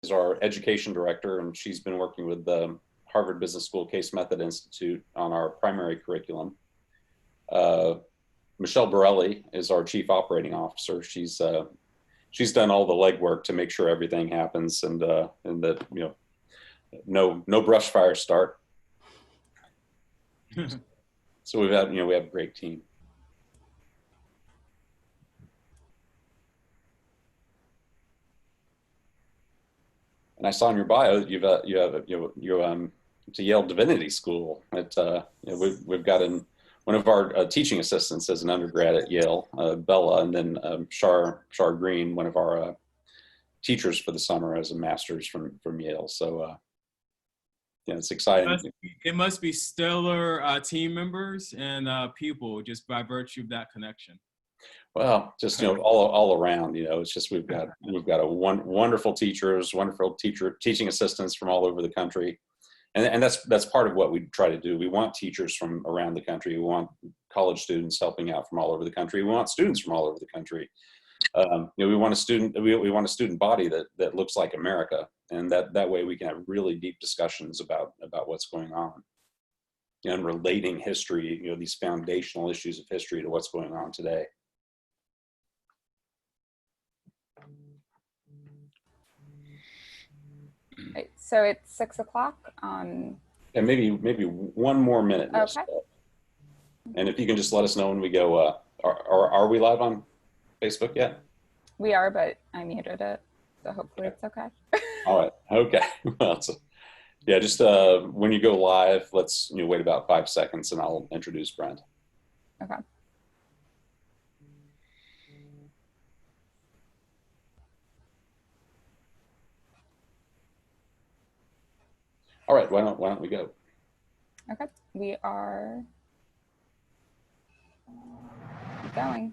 is our education director, and she's been working with the Harvard Business School Case Method Institute on our primary curriculum. Michelle Borelli is our chief operating officer. She's done all the legwork to make sure everything happens, and that no brush fires start. So we have a great team. And I saw in your bio that you went to Yale Divinity School. We've got one of our teaching assistants as an undergrad at Yale, Bella, and then Shar Green, one of our teachers for the summer, as a master's from Yale. So yeah, it's exciting. It must be stellar team members and people, just by virtue of that connection. Well, just all around, it's just we've got wonderful teachers, wonderful teaching assistants from all over the country, and that's part of what we try to do. We want teachers from around the country. We want college students helping out from all over the country. We want students from all over the country. We want a student body that looks like America, and that way we can have really deep discussions about what's going on, and relating history, these foundational issues of history, to what's going on today. Right, so it's 6 o'clock. And maybe 1 more minute. Okay. And if you can just let us know when we go. Are we live on Facebook yet? We are, but I muted it, so hopefully it's okay. All right. Okay. Well, yeah, just when you go live, let's wait about 5 seconds, and I'll introduce Brent. Okay. All right. Why don't we go? Okay. We are going.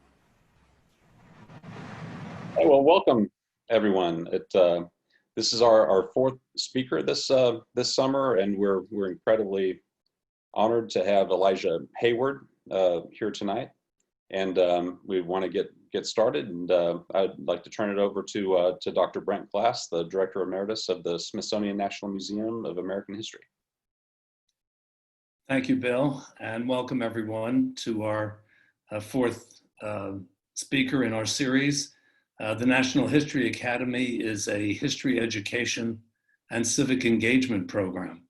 Hey, well, welcome everyone. This is our 4th speaker this summer, and we're incredibly honored to have Elijah Heyward here tonight. And we want to get started, and I'd like to turn it over to Dr. Brent Glass, the Director Emeritus of the Smithsonian National Museum of American History. Thank you, Bill, and welcome everyone to our 4th speaker in our series. The National History Academy is a history education and civic engagement program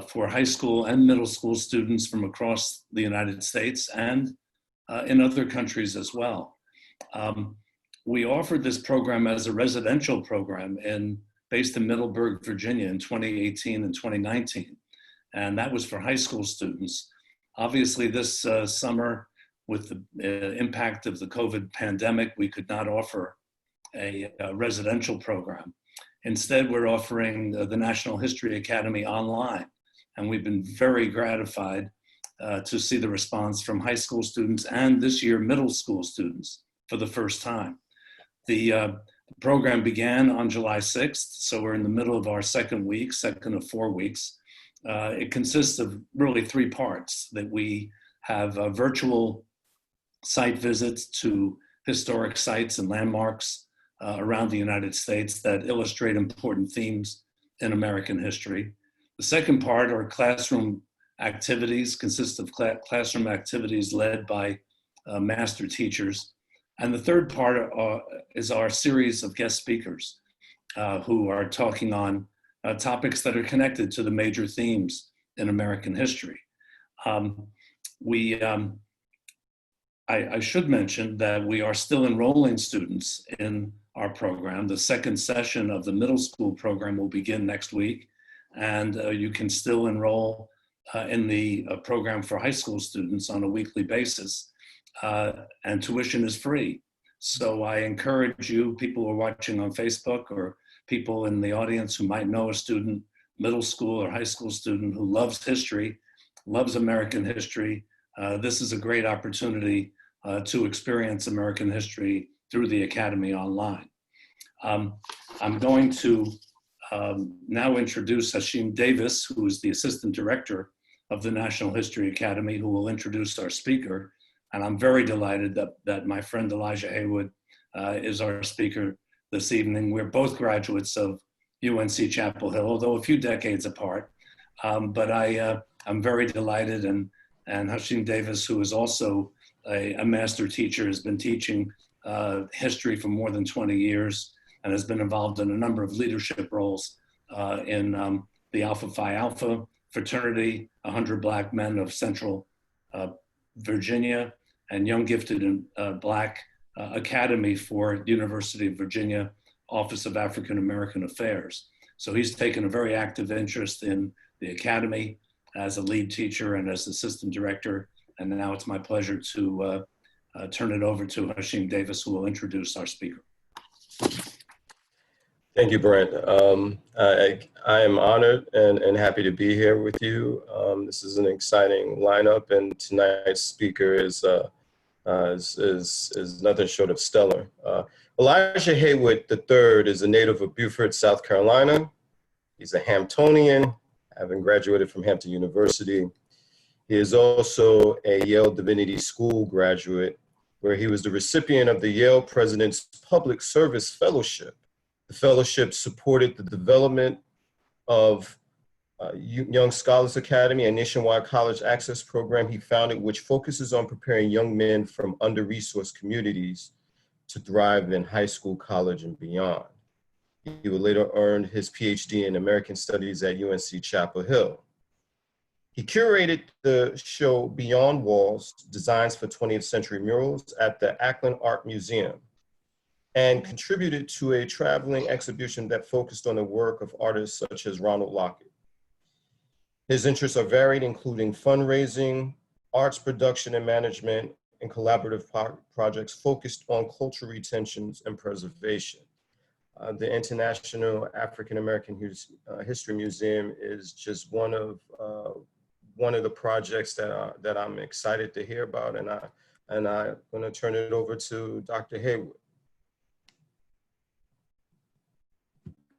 for high school and middle school students from across the United States and in other countries as well. We offered this program as a residential program based in Middleburg, Virginia in 2018 and 2019. And that was for high school students. Obviously this summer, with the impact of the COVID pandemic, we could not offer a residential program. Instead, we're offering the National History Academy online. And we've been very gratified to see the response from high school students and this year middle school students for the first time. The program began on July 6th, so we're in the middle of our second of 4 weeks. It consists of really 3 parts: that we have virtual site visits to historic sites and landmarks around the United States that illustrate important themes in American history. The second part are classroom activities, consist of classroom activities led by master teachers. And the third part is our series of guest speakers who are talking on topics that are connected to the major themes in American history. I should mention that we are still enrolling students in our program. The second session of the middle school program will begin next week, and you can still enroll in the program for high school students on a weekly basis, and tuition is free. So I encourage you, people who are watching on Facebook or people in the audience who might know a student, middle school or high school student who loves history, loves American history, this is a great opportunity to experience American history through the Academy online. I'm going to now introduce Hashim Davis, who is the Assistant Director of the National History Academy, who will introduce our speaker. And I'm very delighted that my friend Elijah Heyward is our speaker this evening. We're both graduates of UNC Chapel Hill, although a few decades apart. But I'm very delighted, and Hashim Davis, who is also a master teacher, has been teaching history for more than 20 years and has been involved in a number of leadership roles in the Alpha Phi Alpha fraternity, 100 Black Men of Central Virginia, and Young Gifted and Black Academy for University of Virginia Office of African American Affairs. So he's taken a very active interest in the Academy as a lead teacher and as assistant director. And now it's my pleasure to turn it over to Hashim Davis, who will introduce our speaker. Thank you, Brent. I am honored and happy to be here with you. This is an exciting lineup, and tonight's speaker is nothing short of stellar. Elijah Heyward III is a native of Beaufort, South Carolina. He's a Hamptonian, having graduated from Hampton University. He is also a Yale Divinity School graduate, where he was the recipient of the Yale President's Public Service Fellowship. The fellowship supported the development of Young Scholars Academy, a nationwide college access program he founded, which focuses on preparing young men from under-resourced communities to thrive in high school, college, and beyond. He would later earn his PhD in American Studies at UNC Chapel Hill. He curated the show Beyond Walls, Designs for 20th Century Murals at the Akron Art Museum, and contributed to a traveling exhibition that focused on the work of artists such as Ronald Lockett. His interests are varied, including fundraising, arts production and management, and collaborative projects focused on cultural retentions and preservation. The International African American History Museum is just one of the projects that I'm excited to hear about, and I'm going to turn it over to Dr. Heyward.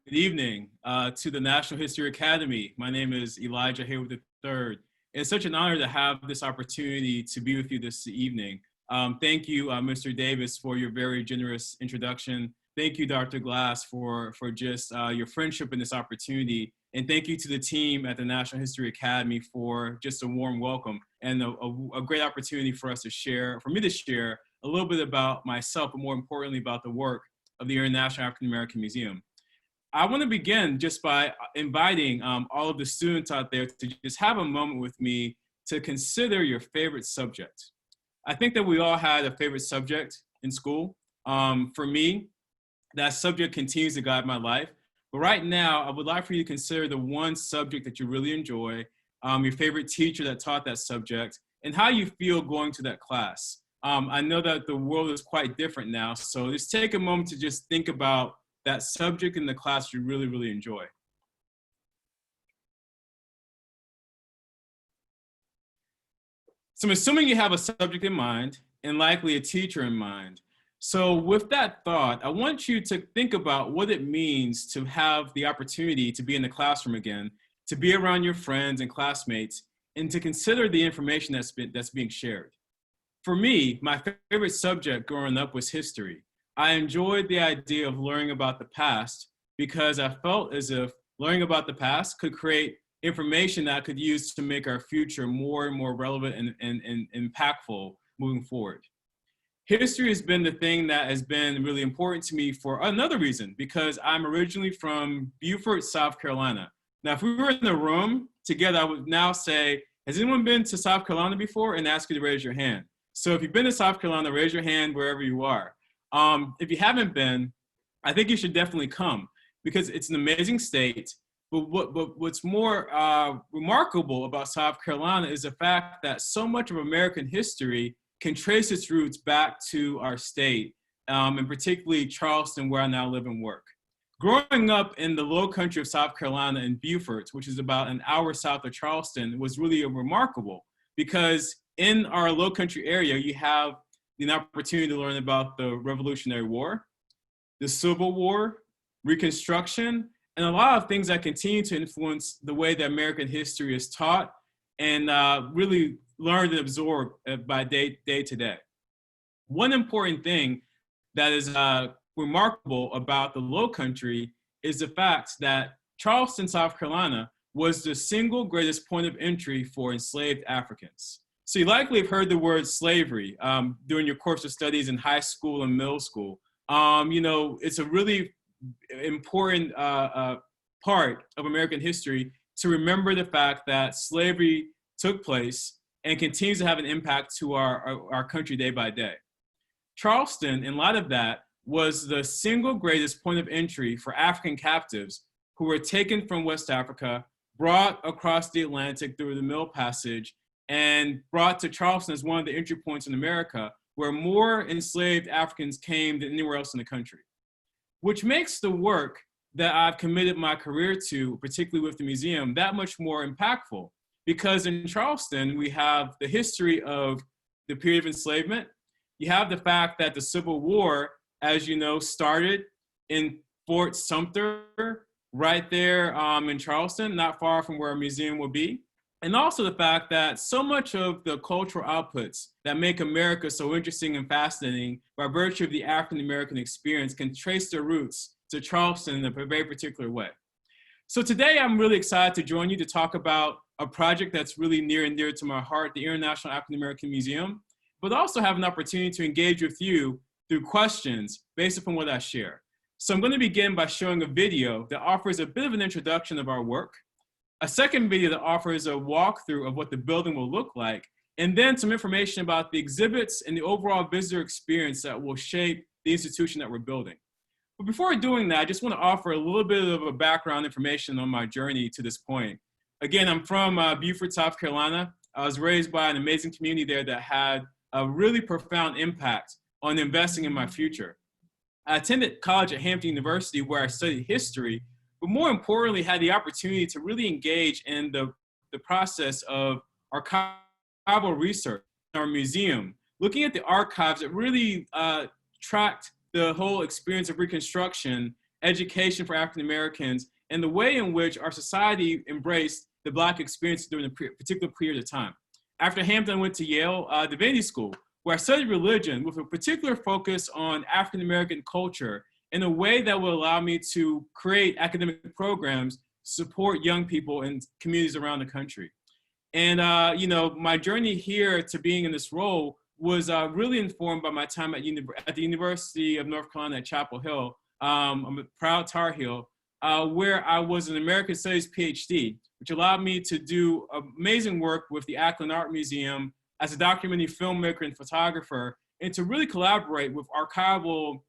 Good evening to the National History Academy. My name is Elijah Heyward III. It's such an honor to have this opportunity to be with you this evening. Thank you, Mr. Davis, for your very generous introduction. Thank you, Dr. Glass, for just your friendship and this opportunity. And thank you to the team at the National History Academy for just a warm welcome and a great opportunity for us to share, for me to share a little bit about myself, but more importantly about the work of the International African American Museum. I want to begin just by inviting all of the students out there to just have a moment with me to consider your favorite subject. I think that we all had a favorite subject in school. For me, that subject continues to guide my life. But right now, I would like for you to consider the one subject that you really enjoy, your favorite teacher that taught that subject, and how you feel going to that class. I know that the world is quite different now, so just take a moment to just think about that subject in the class you really, really enjoy. So I'm assuming you have a subject in mind and likely a teacher in mind. So with that thought, I want you to think about what it means to have the opportunity to be in the classroom again, to be around your friends and classmates, and to consider the information that's being shared. For me, my favorite subject growing up was history. I enjoyed the idea of learning about the past because I felt as if learning about the past could create information that I could use to make our future more and more relevant and impactful moving forward. History has been the thing that has been really important to me for another reason, because I'm originally from Beaufort, South Carolina. Now, if we were in the room together, I would now say, has anyone been to South Carolina before? And ask you to raise your hand. So if you've been to South Carolina, raise your hand wherever you are. If you haven't been, I think you should definitely come because it's an amazing state. But what's more remarkable about South Carolina is the fact that so much of American history can trace its roots back to our state, and particularly Charleston, where I now live and work. Growing up in the low country of South Carolina in Beaufort, which is about an hour south of Charleston, was really remarkable because in our low country area, you have the opportunity to learn about the Revolutionary War, the Civil War, Reconstruction, and a lot of things that continue to influence the way that American history is taught and really learned and absorbed by day to day. One important thing that is remarkable about the Low Country is the fact that Charleston, South Carolina was the single greatest point of entry for enslaved Africans. So you likely have heard the word slavery during your course of studies in high school and middle school. It's a really important part of American history to remember the fact that slavery took place and continues to have an impact to our country day by day. Charleston, in light of that, was the single greatest point of entry for African captives who were taken from West Africa, brought across the Atlantic through the Middle Passage, and brought to Charleston as one of the entry points in America, where more enslaved Africans came than anywhere else in the country. Which makes the work that I've committed my career to, particularly with the museum, that much more impactful. Because in Charleston, we have the history of the period of enslavement. You have the fact that the Civil War, as you know, started in Fort Sumter, right there in Charleston, not far from where our museum will be. And also the fact that so much of the cultural outputs that make America so interesting and fascinating by virtue of the African-American experience can trace their roots to Charleston in a very particular way. So today I'm really excited to join you to talk about a project that's really near and dear to my heart, the International African-American Museum, but also have an opportunity to engage with you through questions based upon what I share. So I'm going to begin by showing a video that offers a bit of an introduction of our work, a second video that offers a walkthrough of what the building will look like, and then some information about the exhibits and the overall visitor experience that will shape the institution that we're building. But before doing that, I just want to offer a little bit of a background information on my journey to this point. Again, I'm from Beaufort, South Carolina. I was raised by an amazing community there that had a really profound impact on investing in my future. I attended college at Hampton University, where I studied history, but more importantly, had the opportunity to really engage in the process of archival research in our museum, looking at the archives that really tracked the whole experience of Reconstruction, education for African Americans, and the way in which our society embraced the Black experience during a particular period of time. After Hampton, I went to Yale Divinity School, where I studied religion with a particular focus on African American culture in a way that will allow me to create academic programs to support young people in communities around the country. And my journey here to being in this role was really informed by my time at the University of North Carolina at Chapel Hill. I'm a proud Tar Heel, where I was an American Studies PhD, which allowed me to do amazing work with the Akron Art Museum as a documentary filmmaker and photographer, and to really collaborate with archival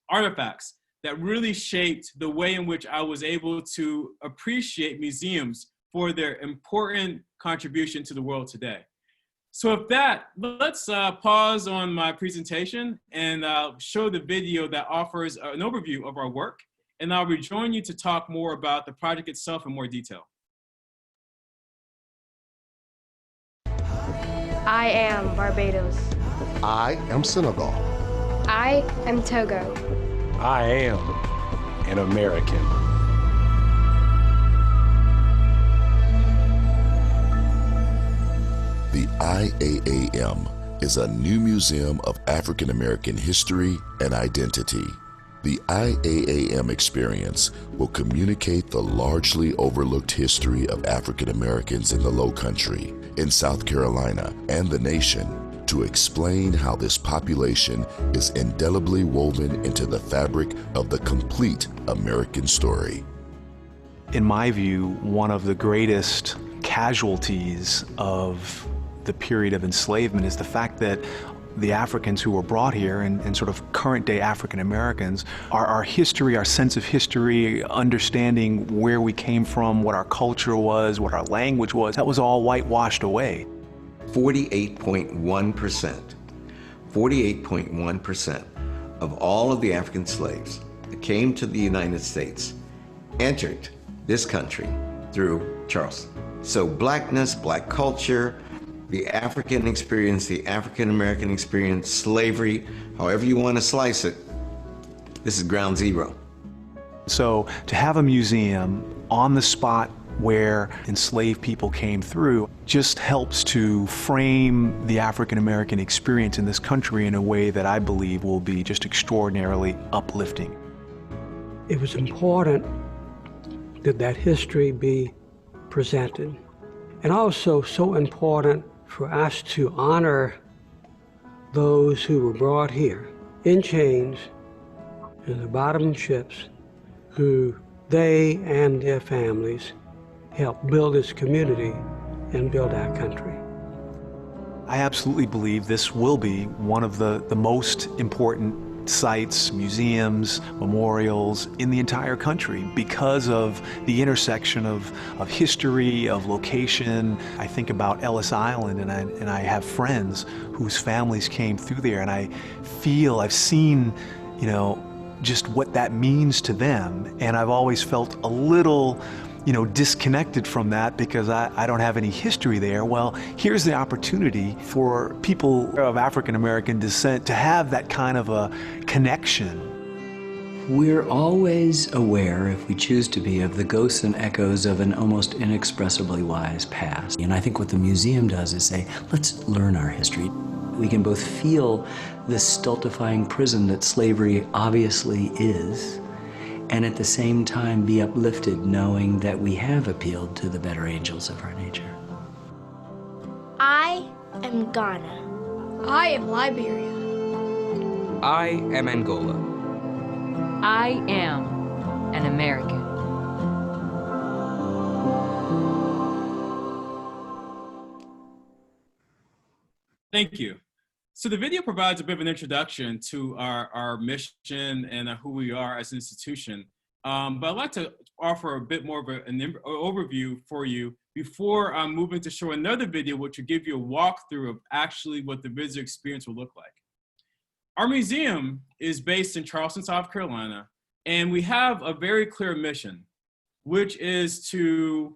artifacts that really shaped the way in which I was able to appreciate museums for their important contribution to the world today. So with that, let's pause on my presentation and show the video that offers an overview of our work, and I'll rejoin you to talk more about the project itself in more detail. I am Barbados. I am Senegal. I am Togo. I am an American. The IAAM is a new museum of African American history and identity. The IAAM experience will communicate the largely overlooked history of African Americans in the Low Country, in South Carolina, and the nation, to explain how this population is indelibly woven into the fabric of the complete American story. In my view, one of the greatest casualties of the period of enslavement is the fact that the Africans who were brought here and sort of current day African Americans, our history, our sense of history, understanding where we came from, what our culture was, what our language was, that was all whitewashed away. 48.1% of all of the African slaves that came to the United States entered this country through Charleston. So blackness, black culture, the African experience, the African American experience, slavery, however you want to slice it, this is ground zero. So to have a museum on the spot where enslaved people came through just helps to frame the African American experience in this country in a way that I believe will be just extraordinarily uplifting. it was important that that history be presented. And also so important for us to honor those who were brought here in chains in the bottom ships, who they and their families helped build this community and build our country. I absolutely believe this will be one of the most important sites, museums, memorials in the entire country because of the intersection of history, of location. I think about Ellis Island, and I have friends whose families came through there, and I feel, I've seen, you know, just what that means to them, and I've always felt a little, you know, disconnected from that because I don't have any history there. Well, here's the opportunity for people of African American descent to have that kind of a connection. We're always aware, if we choose to be, of the ghosts and echoes of an almost inexpressibly wise past. And I think what the museum does is say, let's learn our history. We can both feel the stultifying prison that slavery obviously is, and at the same time be uplifted knowing that we have appealed to the better angels of our nature. I am Ghana. I am Liberia. I am Angola. I am an American. Thank you. So the video provides a bit of an introduction to our mission and who we are as an institution. But I'd like to offer a bit more of an overview for you before moving to show another video, which will give you a walkthrough of actually what the visitor experience will look like. Our museum is based in Charleston, South Carolina, and we have a very clear mission, which is to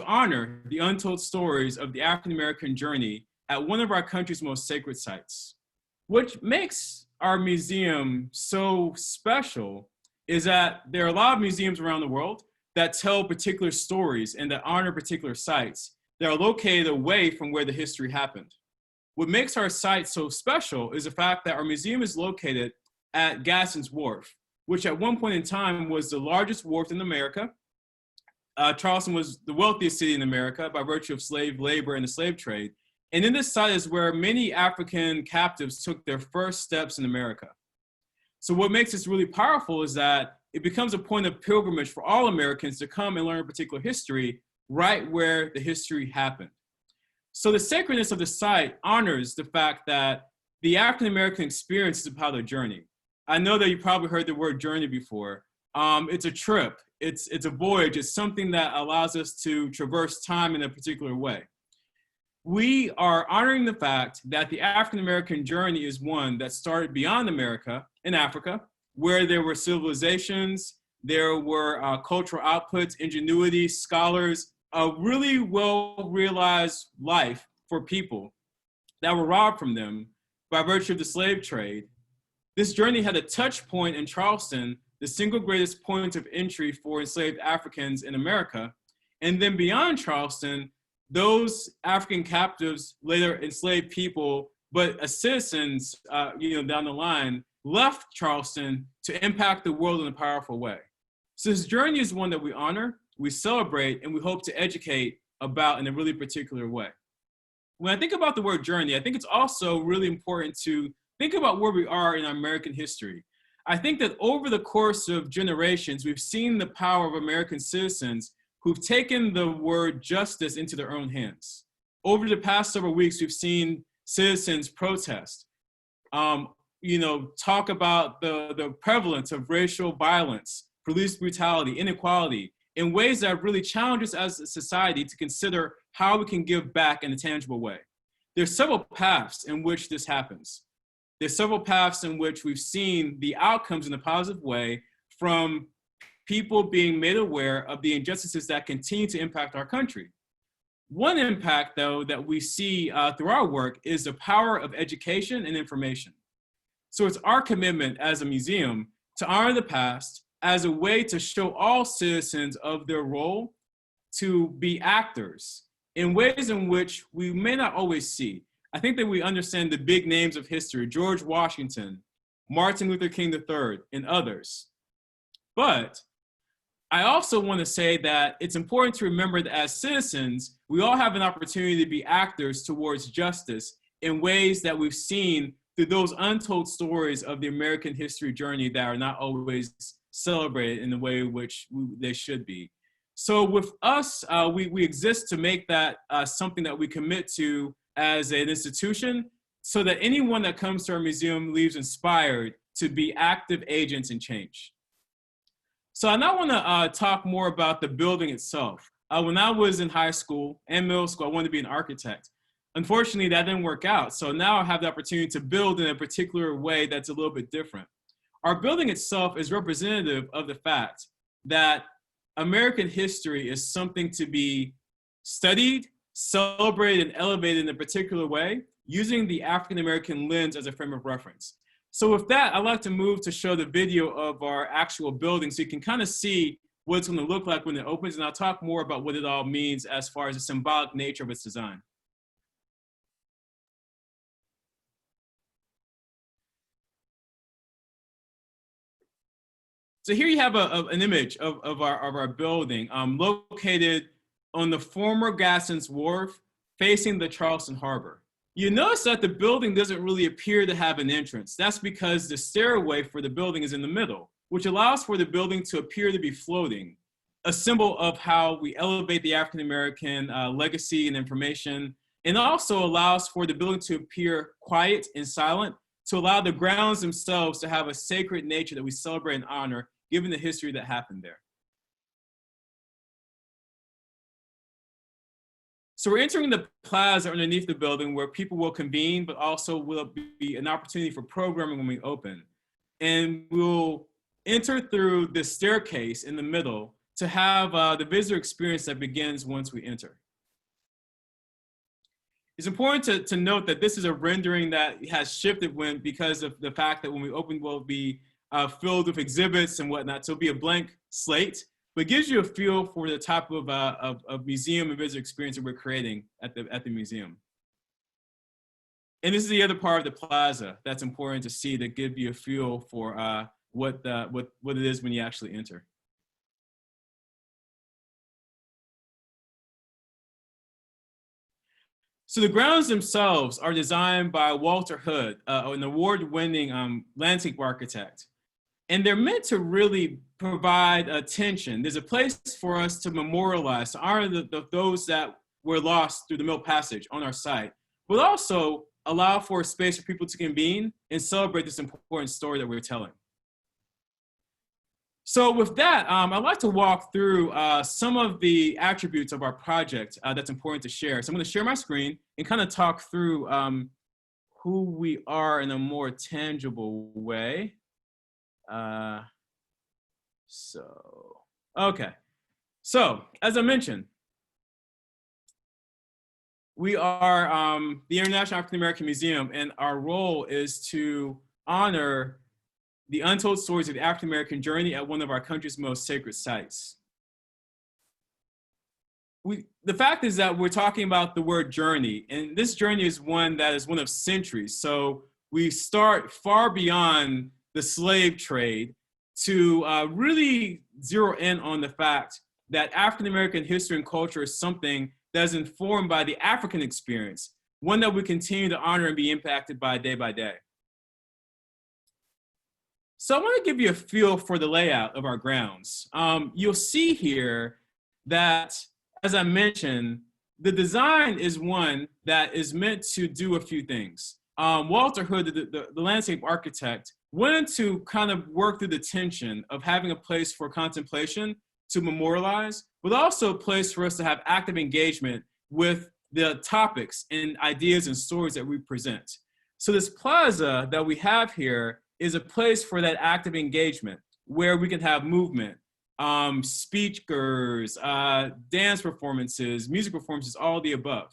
honor the untold stories of the African American journey at one of our country's most sacred sites. What makes our museum so special is that there are a lot of museums around the world that tell particular stories and that honor particular sites that are located away from where the history happened. What makes our site so special is the fact that our museum is located at Gadsden's Wharf, which at one point in time was the largest wharf in America. Charleston was the wealthiest city in America by virtue of slave labor and the slave trade. And in this site is where many African captives took their first steps in America. So what makes this really powerful is that it becomes a point of pilgrimage for all Americans to come and learn a particular history right where the history happened. So the sacredness of the site honors the fact that the African American experience is a part of their journey. I know that you probably heard the word journey before. It's a trip, it's a voyage, it's something that allows us to traverse time in a particular way. We are honoring the fact that the African American journey is one that started beyond America, in Africa, where there were civilizations, there were cultural outputs, ingenuity, scholars, a really well-realized life for people that were robbed from them by virtue of the slave trade. This journey had a touch point in Charleston, the single greatest point of entry for enslaved Africans in America. And then beyond Charleston, those African captives, later enslaved people, but as citizens, down the line, left Charleston to impact the world in a powerful way. So this journey is one that we honor, we celebrate, and we hope to educate about in a really particular way. When I think about the word journey, I think it's also really important to think about where we are in our American history. I think that over the course of generations, we've seen the power of American citizens who've taken the word justice into their own hands. Over the past several weeks, we've seen citizens protest, talk about the prevalence of racial violence, police brutality, inequality, in ways that have really challenged us as a society to consider how we can give back in a tangible way. There's several paths in which this happens. There's several paths in which we've seen the outcomes in a positive way from people being made aware of the injustices that continue to impact our country. One impact, though, that we see through our work is the power of education and information. So it's our commitment as a museum to honor the past as a way to show all citizens of their role to be actors in ways in which we may not always see. I think that we understand the big names of history, George Washington, Martin Luther King III, and others. But I also want to say that it's important to remember that as citizens, we all have an opportunity to be actors towards justice in ways that we've seen through those untold stories of the American history journey that are not always celebrated in the way in which they should be. So with us, we exist to make that something that we commit to as an institution, so that anyone that comes to our museum leaves inspired to be active agents in change. So I now want to talk more about the building itself. When I was in high school and middle school, I wanted to be an architect. Unfortunately, that didn't work out. So now I have the opportunity to build in a particular way that's a little bit different. Our building itself is representative of the fact that American history is something to be studied, celebrated, and elevated in a particular way, using the African-American lens as a frame of reference. So with that, I'd like to move to show the video of our actual building so you can kind of see what it's going to look like when it opens, and I'll talk more about what it all means as far as the symbolic nature of its design. So here you have an image of our building located on the former Gadsden's Wharf facing the Charleston Harbor. You notice that the building doesn't really appear to have an entrance. That's because the stairway for the building is in the middle, which allows for the building to appear to be floating, a symbol of how we elevate the African-American legacy and information, and also allows for the building to appear quiet and silent, to allow the grounds themselves to have a sacred nature that we celebrate and honor, given the history that happened there. So we're entering the plaza underneath the building where people will convene, but also will be an opportunity for programming when we open. And we'll enter through the staircase in the middle to have the visitor experience that begins once we enter. It's important to note that this is a rendering that has shifted because of the fact that when we open, we'll be filled with exhibits and whatnot. So it'll be a blank slate, but it gives you a feel for the type of museum and visitor experience that we're creating at the museum. And this is the other part of the plaza that's important to see, to give you a feel for what it is when you actually enter. So the grounds themselves are designed by Walter Hood, an award-winning landscape architect. And they're meant to really provide attention. There's a place for us to memorialize, to honor those that were lost through the Mill Passage on our site, but also allow for a space for people to convene and celebrate this important story that we're telling. So with that, I'd like to walk through some of the attributes of our project that's important to share. So I'm going to share my screen and kind of talk through who we are in a more tangible way. Okay. So as I mentioned, we are the International African American Museum, and our role is to honor the untold stories of the African American journey at one of our country's most sacred sites. The fact is that we're talking about the word journey, and this journey is one that is one of centuries. So we start far beyond the slave trade to really zero in on the fact that African American history and culture is something that is informed by the African experience, one that we continue to honor and be impacted by day. So I want to give you a feel for the layout of our grounds. You'll see here that, as I mentioned, the design is one that is meant to do a few things. Walter Hood, the landscape architect, wanted to kind of work through the tension of having a place for contemplation to memorialize, but also a place for us to have active engagement with the topics and ideas and stories that we present. So this plaza that we have here is a place for that active engagement where we can have movement, speakers, dance performances, music performances, all the above.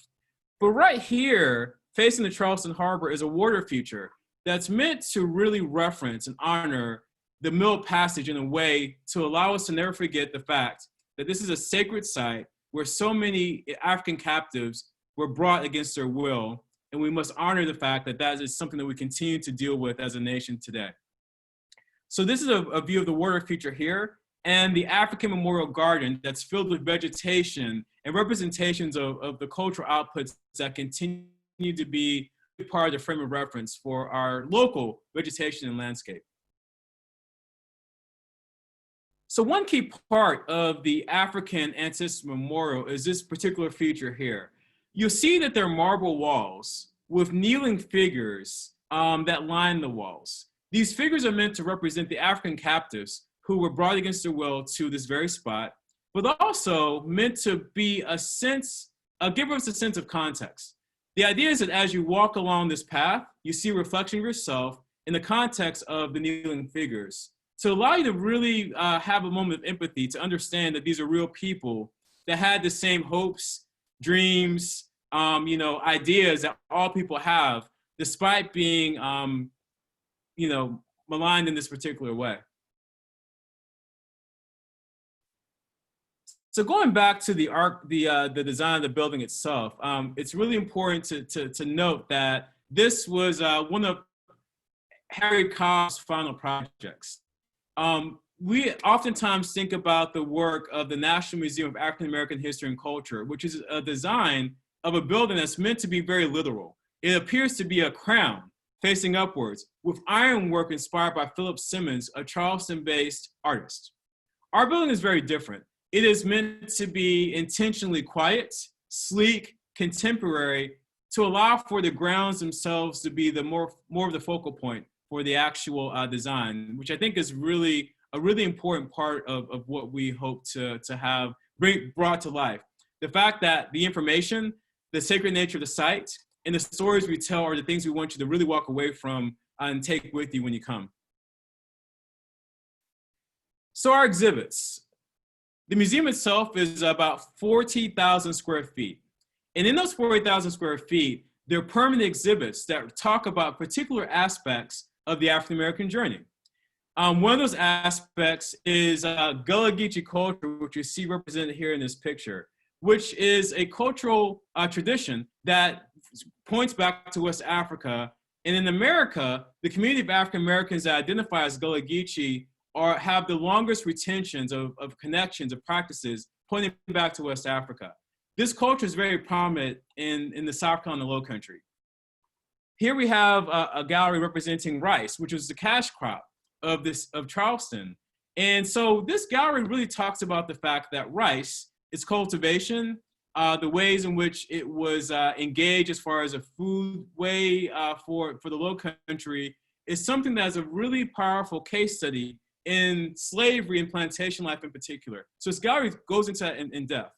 But right here, facing the Charleston Harbor, is a water feature that's meant to really reference and honor the Mill Passage in a way to allow us to never forget the fact that this is a sacred site where so many African captives were brought against their will, and we must honor the fact that that is something that we continue to deal with as a nation today. So this is a view of the water feature here, and the African Memorial Garden that's filled with vegetation and representations of the cultural outputs that continue to be part of the frame of reference for our local vegetation and landscape. So one key part of the African Ancestry Memorial is this particular feature here. You'll see that there are marble walls with kneeling figures that line the walls. These figures are meant to represent the African captives who were brought against their will to this very spot, but also meant to be a sense, give us a sense of context. The idea is that as you walk along this path, you see a reflection of yourself in the context of the kneeling figures, to allow you to really have a moment of empathy, to understand that these are real people that had the same hopes, dreams, ideas that all people have, despite being, maligned in this particular way. So going back to the design of the building itself, it's really important to note that this was one of Harry Cobb's final projects. We oftentimes think about the work of the National Museum of African American History and Culture, which is a design of a building that's meant to be very literal. It appears to be a crown facing upwards with ironwork inspired by Philip Simmons, a Charleston-based artist. Our building is very different. It is meant to be intentionally quiet, sleek, contemporary, to allow for the grounds themselves to be the more of the focal point for the actual design, which I think is really a really important part of what we hope to have brought to life. The fact that the information, the sacred nature of the site, and the stories we tell are the things we want you to really walk away from and take with you when you come. So our exhibits. The museum itself is about 40,000 square feet. And in those 40,000 square feet, there are permanent exhibits that talk about particular aspects of the African American journey. One of those aspects is Gullah Geechee culture, which you see represented here in this picture, which is a cultural tradition that points back to West Africa. And in America, the community of African Americans that identify as Gullah Geechee have the longest retentions of connections, of practices, pointing back to West Africa. This culture is very prominent in the South Carolina Low Country. Here we have a gallery representing rice, which was the cash crop of Charleston. And so this gallery really talks about the fact that rice, its cultivation, the ways in which it was engaged as far as a food way for the Low Country, is something that's a really powerful case study in slavery and plantation life in particular. So this gallery goes into that in depth.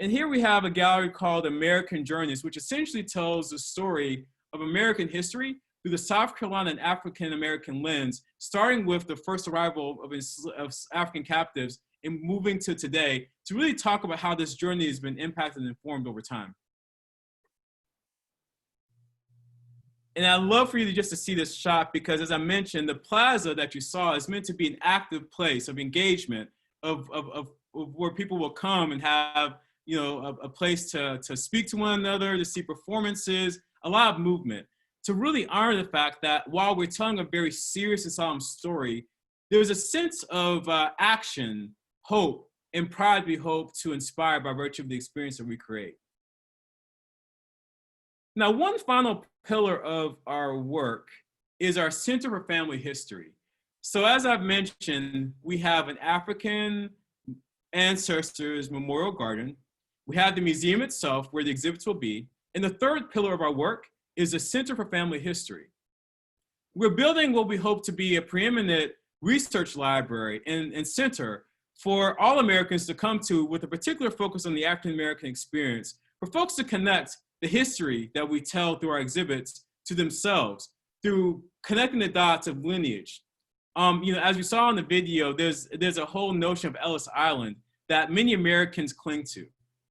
And here we have a gallery called American Journeys, which essentially tells the story of American history through the South Carolina and African American lens, starting with the first arrival of African captives and moving to today, to really talk about how this journey has been impacted and informed over time. And I'd love for you to see this shot, because as I mentioned, the plaza that you saw is meant to be an active place of engagement, of where people will come and have a place to speak to one another, to see performances, a lot of movement, to really honor the fact that while we're telling a very serious and solemn story, there's a sense of action, hope, and pride we hope to inspire by virtue of the experience that we create. Now, one final pillar of our work is our Center for Family History. So as I've mentioned, we have an African Ancestors Memorial Garden. We have the museum itself where the exhibits will be. And the third pillar of our work is the Center for Family History. We're building what we hope to be a preeminent research library and center for all Americans to come to, with a particular focus on the African American experience, for folks to connect the history that we tell through our exhibits to themselves, through connecting the dots of lineage. As we saw in the video, there's a whole notion of Ellis Island that many Americans cling to.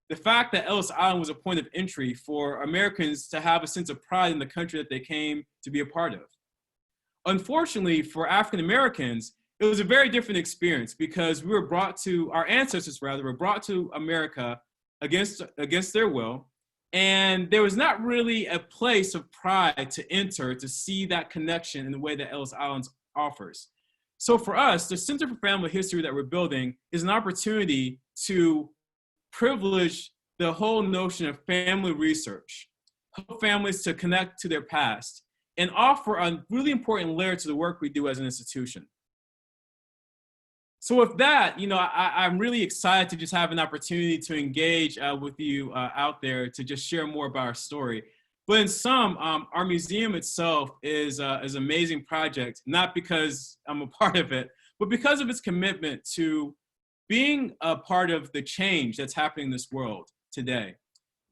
The fact that Ellis Island was a point of entry for Americans to have a sense of pride in the country that they came to be a part of. Unfortunately, for African Americans, it was a very different experience, because our ancestors were brought to America against their will. And there was not really a place of pride to enter to see that connection in the way that Ellis Island offers. So for us, the Center for Family History that we're building is an opportunity to privilege the whole notion of family research, help families to connect to their past, and offer a really important layer to the work we do as an institution. So with that, I'm really excited to just have an opportunity to engage with you out there to just share more about our story. But in sum, our museum itself is an amazing project, not because I'm a part of it, but because of its commitment to being a part of the change that's happening in this world today.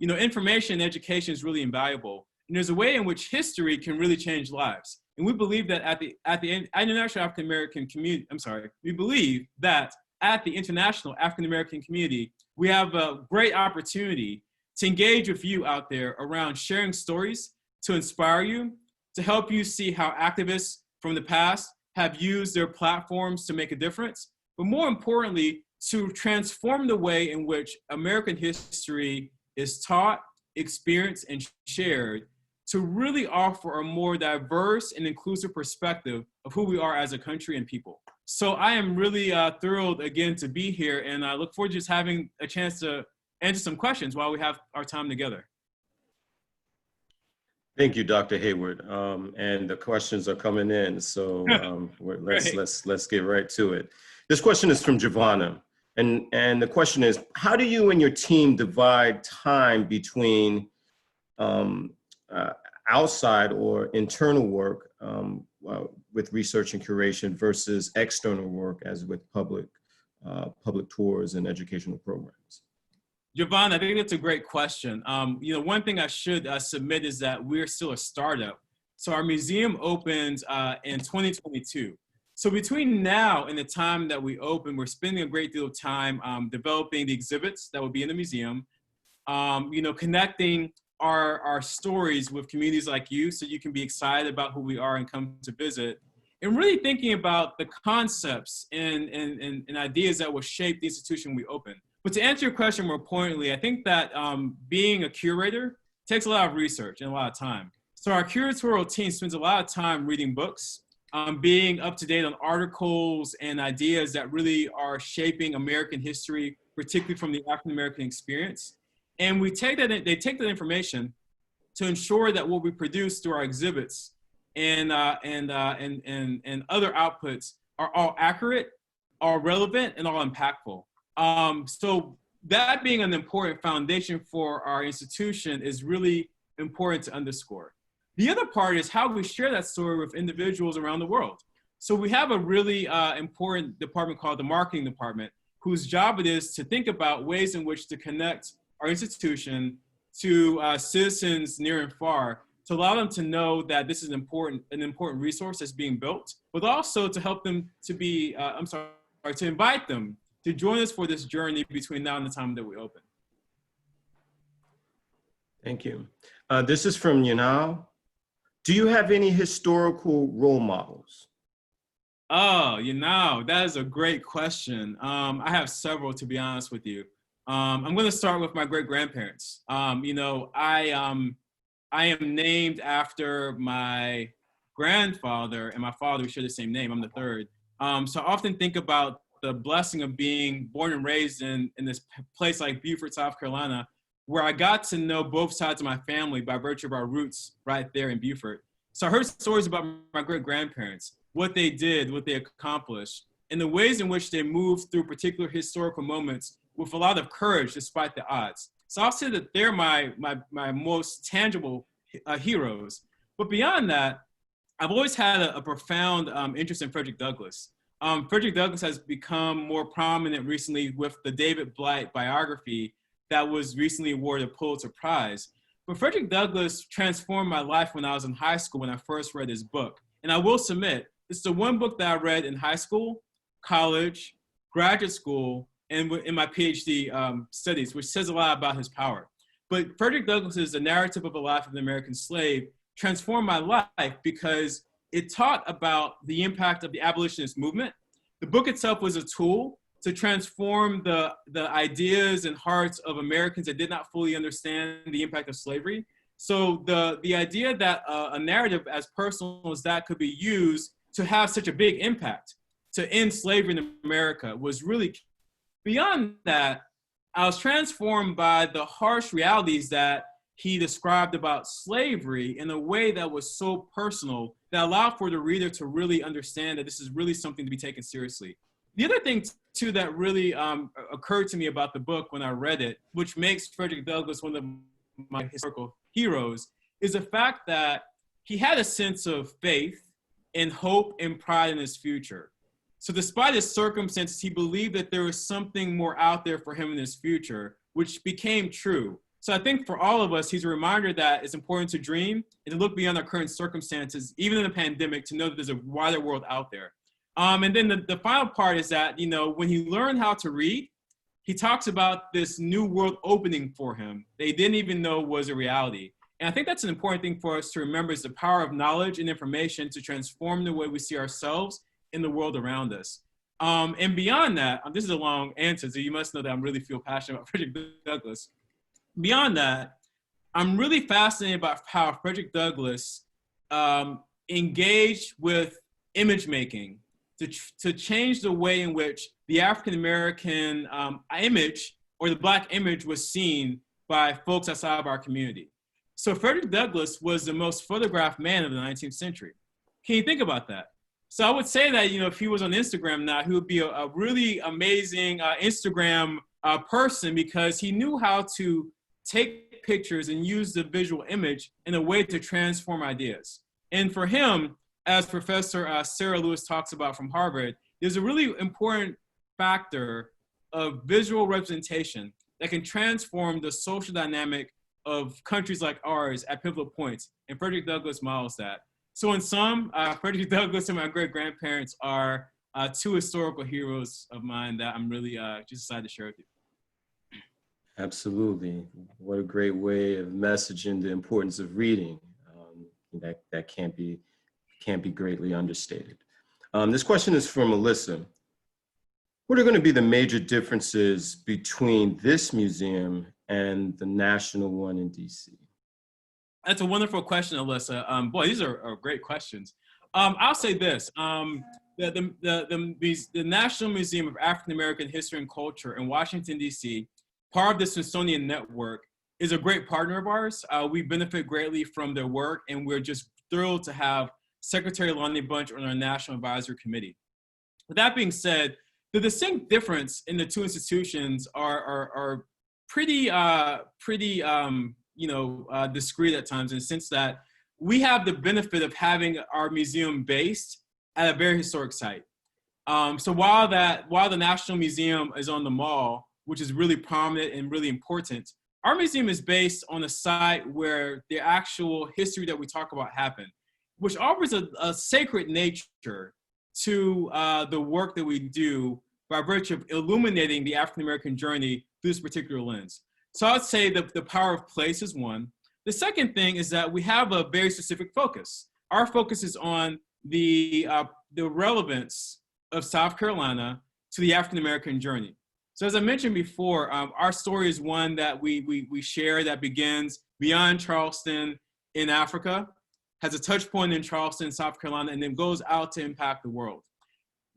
Information and education is really invaluable. And there's a way in which history can really change lives. And we believe that at the International African American Community, we believe that at the International African American Community, we have a great opportunity to engage with you out there around sharing stories to inspire you, to help you see how activists from the past have used their platforms to make a difference, but more importantly, to transform the way in which American history is taught, experienced, and shared, to really offer a more diverse and inclusive perspective of who we are as a country and people. So I am really thrilled again to be here, and I look forward to just having a chance to answer some questions while we have our time together. Thank you, Dr. Heyward. And the questions are coming in, so let's get right to it. This question is from Giovanna, and the question is, how do you and your team divide time between outside or internal work with research and curation versus external work, as with public tours and educational programs? Giovanna, I think that's a great question. One thing I should submit is that we're still a startup. So our museum opened in 2022. So between now and the time that we open, we're spending a great deal of time developing the exhibits that will be in the museum, connecting our stories with communities like you so you can be excited about who we are and come to visit, and really thinking about the concepts and ideas that will shape the institution we open. But to answer your question more pointedly, I think that being a curator takes a lot of research and a lot of time. So our curatorial team spends a lot of time reading books, being up to date on articles and ideas that really are shaping American history, particularly from the African American experience. And they take that information to ensure that what we produce through our exhibits and other outputs are all accurate, all relevant, and all impactful. So that being an important foundation for our institution is really important to underscore. The other part is how we share that story with individuals around the world. So we have a really important department called the marketing department, whose job it is to think about ways in which to connect our institution to citizens near and far, to allow them to know that this is an important resource that's being built, but also to help them to be, to invite them to join us for this journey between now and the time that we open. Thank you. This is from Yanal. Do you have any historical role models? Oh, that is a great question. I have several, to be honest with you. I'm going to start with my great-grandparents. I am named after my grandfather and my father, who share the same name. I'm the third. So I often think about the blessing of being born and raised in this place like Beaufort, South Carolina, where I got to know both sides of my family by virtue of our roots right there in Beaufort. So I heard stories about my great-grandparents, what they did, what they accomplished, and the ways in which they moved through particular historical moments with a lot of courage despite the odds. So I'll say that they're my most tangible heroes. But beyond that, I've always had a profound interest in Frederick Douglass. Frederick Douglass has become more prominent recently with the David Blight biography that was recently awarded a Pulitzer Prize. But Frederick Douglass transformed my life when I was in high school when I first read his book. And I will submit, it's the one book that I read in high school, college, graduate school, and in my PhD studies, which says a lot about his power. But Frederick Douglass's The Narrative of the Life of an American Slave transformed my life because it taught about the impact of the abolitionist movement. The book itself was a tool to transform the ideas and hearts of Americans that did not fully understand the impact of slavery. So the idea that a narrative as personal as that could be used to have such a big impact to end slavery in America was really key. Beyond that, I was transformed by the harsh realities that he described about slavery in a way that was so personal that allowed for the reader to really understand that this is really something to be taken seriously. The other thing too that really occurred to me about the book when I read it, which makes Frederick Douglass one of my historical heroes, is the fact that he had a sense of faith and hope and pride in his future. So despite his circumstances, he believed that there was something more out there for him in his future, which became true. So I think for all of us, he's a reminder that it's important to dream and to look beyond our current circumstances, even in a pandemic, to know that there's a wider world out there. And then the final part is that, you know, when he learned how to read, he talks about this new world opening for him they didn't even know was a reality. And I think that's an important thing for us to remember, is the power of knowledge and information to transform the way we see ourselves in the world around us. And beyond that, this is a long answer, so you must know that I really feel passionate about Frederick Douglass. Beyond that, I'm really fascinated about how Frederick Douglass engaged with image making to change the way in which the African-American image, or the Black image, was seen by folks outside of our community. So Frederick Douglass was the most photographed man of the 19th century. Can you think about that? So I would say that, you know, if he was on Instagram now, he would be a really amazing Instagram person, because he knew how to take pictures and use the visual image in a way to transform ideas. And for him, as Professor Sarah Lewis talks about from Harvard, there's a really important factor of visual representation that can transform the social dynamic of countries like ours at pivotal points. And Frederick Douglass models that. So in sum, Frederick Douglass and my great-grandparents are two historical heroes of mine that I'm really just excited to share with you. Absolutely. What a great way of messaging the importance of reading. That can't be greatly understated. This question is from Melissa. What are going to be the major differences between this museum and the national one in DC? That's a wonderful question, Alyssa. Boy, these are great questions. I'll say this. The National Museum of African American History and Culture in Washington, D.C., part of the Smithsonian Network, is a great partner of ours. We benefit greatly from their work, and we're just thrilled to have Secretary Lonnie Bunch on our National Advisory Committee. With that being said, the distinct difference in the two institutions are pretty discreet at times, in the sense that we have the benefit of having our museum based at a very historic site. So while the National Museum is on the Mall, which is really prominent and really important, our museum is based on a site where the actual history that we talk about happened, which offers a sacred nature to the work that we do by virtue of illuminating the African-American journey through this particular lens. So I'd say that the power of place is one. The second thing is that we have a very specific focus. Our focus is on the relevance of South Carolina to the African-American journey. So as I mentioned before, our story is one that we share that begins beyond Charleston in Africa, has a touch point in Charleston, South Carolina, and then goes out to impact the world.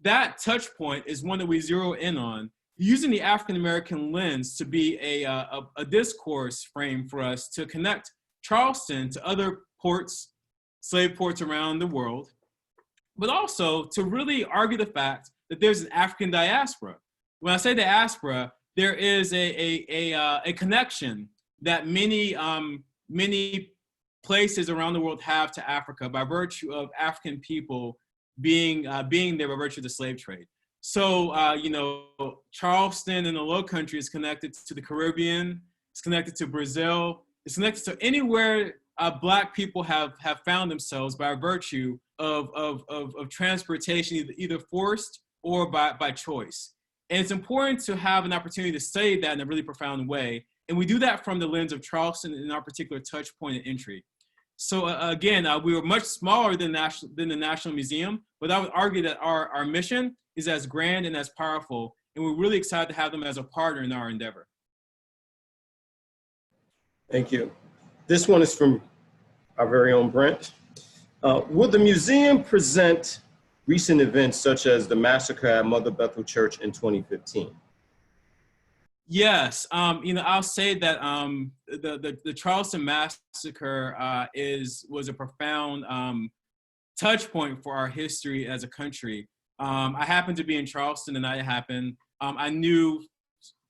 That touch point is one that we zero in on, using the African-American lens to be a discourse frame for us to connect Charleston to other ports, slave ports around the world, but also to really argue the fact that there's an African diaspora. When I say diaspora, there is a connection that many places around the world have to Africa by virtue of African people being there by virtue of the slave trade. So, Charleston in the Low Country is connected to the Caribbean, it's connected to Brazil, it's connected to anywhere Black people have found themselves by virtue of transportation, either forced or by choice. And it's important to have an opportunity to study that in a really profound way. And we do that from the lens of Charleston in our particular touch point and entry. So again, we were much smaller than the National Museum, but I would argue that our mission is as grand and as powerful, and we're really excited to have them as a partner in our endeavor. Thank you. This one is from our very own Brent. Will the museum present recent events such as the massacre at Mother Bethel Church in 2015? Yes, I'll say that the Charleston massacre was a profound touch point for our history as a country. I happened to be in Charleston the night it happened. I knew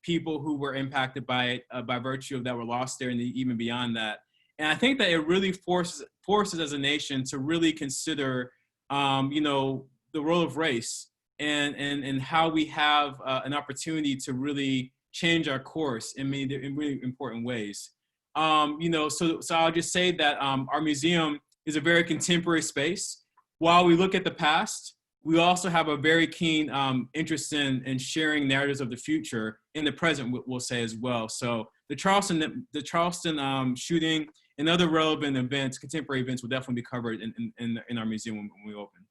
people who were impacted by it by virtue of that were lost there and even beyond that. And I think that it really forces as a nation to really consider, the role of race and how we have an opportunity to really change our course in really important ways. So I'll just say that our museum is a very contemporary space. While we look at the past, we also have a very keen interest in sharing narratives of the future in the present, we'll say as well. So the Charleston shooting and other relevant events, contemporary events, will definitely be covered in our museum when we open.